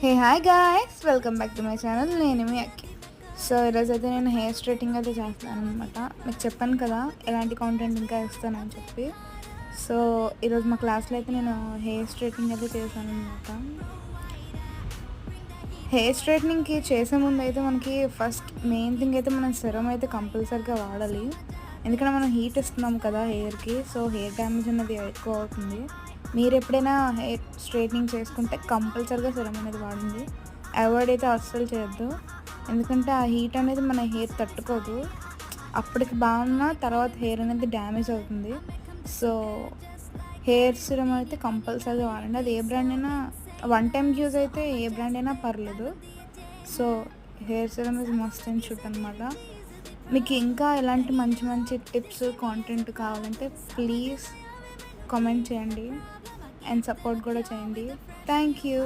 Hey hi guys, welcome back to my channel. నేను మీ అక్కి. So ఈరోజైతే నేను హెయిర్ స్ట్రైటింగ్ అయితే చేస్తున్నాను అనమాట. మీకు చెప్పాను కదా ఎలాంటి కాంటెంట్ ఇంకా ఇస్తానని చెప్పి. సో ఈరోజు మా క్లాస్లో అయితే నేను హెయిర్ స్ట్రైటింగ్ అయితే చేశాను అనమాట. హెయిర్ స్ట్రైట్నింగ్కి చేసే ముందు అయితే మనకి ఫస్ట్ మెయిన్ థింగ్ అయితే మనం సెరం అయితే కంపల్సరీగా వాడాలి. ఎందుకంటే మనం హీట్ ఇస్తున్నాం కదా హెయిర్కి, సో హెయిర్ డ్యామేజ్ అనేది ఎక్కువ అవుతుంది. మీరు ఎప్పుడైనా హెయిర్ స్ట్రైట్నింగ్ చేసుకుంటే కంపల్సరీగా సెరం అనేది వాడండి. అవాయిడ్ అయితే అస్సలు చేయొద్దు, ఎందుకంటే ఆ హీట్ అనేది మన హెయిర్ తట్టుకోదు. అప్పటికి బాగున్నా తర్వాత హెయిర్ అనేది డ్యామేజ్ అవుతుంది. సో హెయిర్ సిరం అయితే కంపల్సరీగా వాడండి. అది ఏ బ్రాండ్ అయినా, వన్ టైం యూజ్ అయితే ఏ బ్రాండ్ అయినా పర్లేదు. So hair serum is must and should అనమాట. మీకు ఇంకా ఎలాంటి మంచి మంచి టిప్స్ కాంటెంట్ కావాలంటే ప్లీజ్ కామెంట్ చేయండి అండ్ సపోర్ట్ కూడా చేయండి. Thank you.